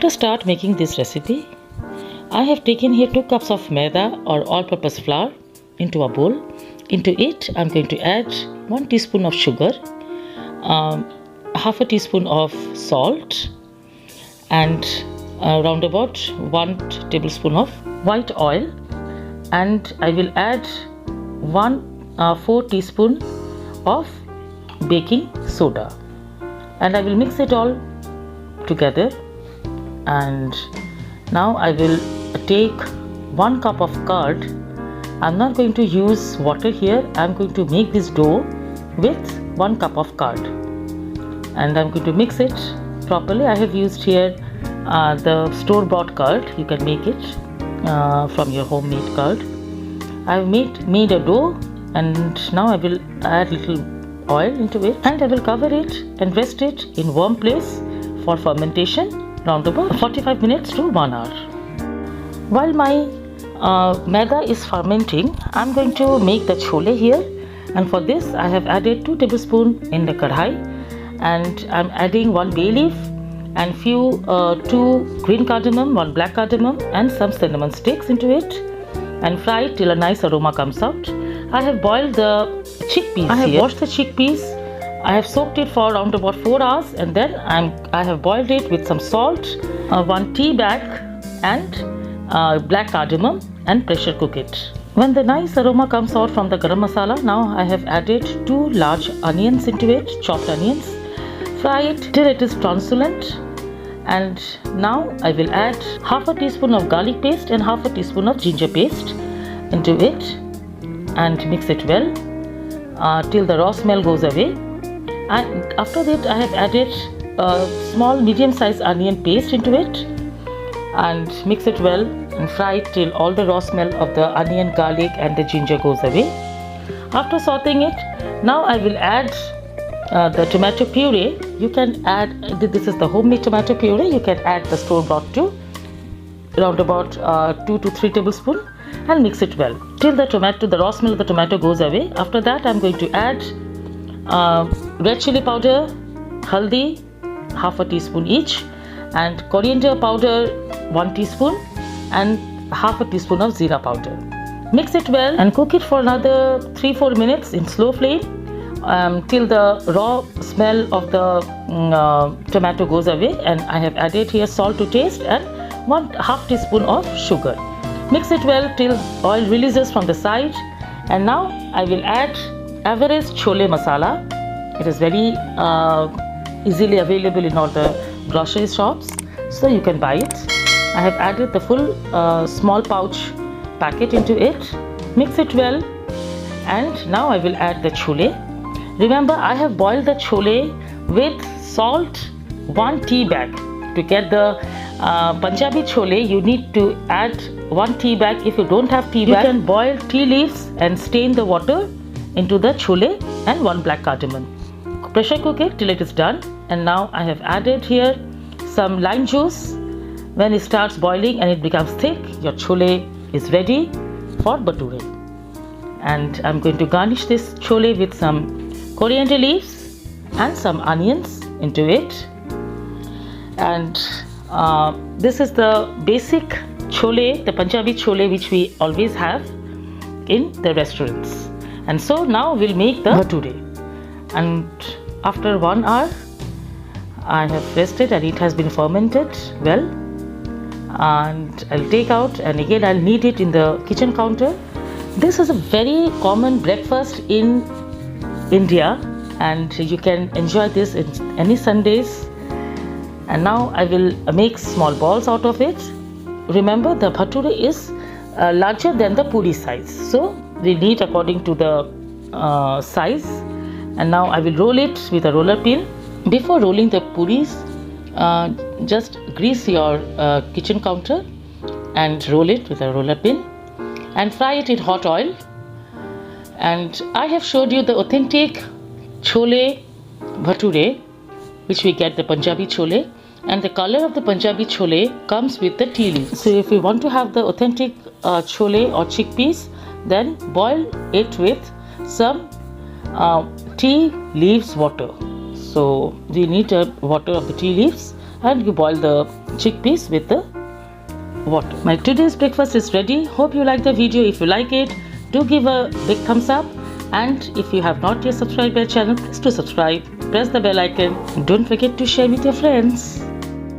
To start making this recipe, I have taken here 2 cups of maida or all-purpose flour into a bowl. Into it, I'm going to add 1 teaspoon of sugar, half a teaspoon of salt, and round about 1 tablespoon of white oil, and I will add 4 teaspoon of baking soda, and I will mix it all together. And now I will take 1 cup of curd. I'm not going to use water here. I'm going to make this dough with 1 cup of curd, and I'm going to mix it properly. I have used here the store-bought curd. You can make it from your homemade curd. I've made a dough, and now I will add little oil into it, and I will cover it and rest it in warm place for fermentation round about 45 minutes to 1 hour. While my maida is fermenting, I'm going to make the chole here, and for this I have added 2 tablespoons in the kadhai, and I'm adding 1 bay leaf and 2 green cardamom, 1 black cardamom, and some cinnamon sticks into it, and fry it till a nice aroma comes out. I have boiled the chickpeas. I have washed the chickpeas. I have soaked it for around about 4 hours, and then I have boiled it with some salt, 1 tea bag, and black cardamom, and pressure cook it. When the nice aroma comes out from the garam masala, now I have added 2 large onions into it, chopped onions. Fry it till it is translucent, and now I will add half a teaspoon of garlic paste and half a teaspoon of ginger paste into it, and mix it well till the raw smell goes away. And after that, I have added a small medium-sized onion paste into it, and mix it well and fry it till all the raw smell of the onion, garlic, and the ginger goes away. After sauteing it, now I will add the tomato puree. You can add, this is the homemade tomato puree. You can add the store-bought too, around about 2 to 3 tablespoons, and mix it well till the raw smell of the tomato goes away. After that, I'm going to add red chili powder, haldi, half a teaspoon each, and coriander powder 1 teaspoon, and half a teaspoon of jeera powder. Mix it well and cook it for another 3-4 minutes in slow flame till the raw smell of the tomato goes away. And I have added here salt to taste and 1/2 teaspoon of sugar. Mix it well till oil releases from the side, and now I will add average chole masala. It is very easily available in all the grocery shops, so you can buy it. I have added the full small pouch packet into it. Mix it well, and now I will add the chole. Remember, I have boiled the chole with salt 1 tea bag. To get the Punjabi chole, you need to add 1 tea bag. If you don't have tea bag, you can boil tea leaves and stain the water into the chole, and 1 black cardamom. Pressure cook it till it is done, and now I have added here some lime juice. When it starts boiling and it becomes thick, your chole is ready for bhature. And I'm going to garnish this chole with some coriander leaves and some onions into it. And this is the basic chole, the Punjabi chole, which we always have in the restaurants. And so now we'll make the bhature. And after 1 hour, I have rested, and it has been fermented well. And I'll take out, and again I'll knead it in the kitchen counter. This is a very common breakfast in India, and you can enjoy this in any Sundays. And now I will make small balls out of it. Remember, the bhature is larger than the puri size, so we knead according to the size. And now I will roll it with a roller pin. Before rolling the puris, just grease your kitchen counter and roll it with a roller pin, and fry it in hot oil. And I have showed you the authentic chole bhature, which we get the Punjabi chole, and the color of the Punjabi chole comes with the tea leaves. So if you want to have the authentic chole or chickpeas, then boil it with some tea leaves water. So we need water of the tea leaves, and you boil the chickpeas with the water. My today's breakfast is ready. Hope you like the video. If you like it, do give a big thumbs up, and if you have not yet subscribed my channel, please do subscribe, press the bell icon, and don't forget to share with your friends.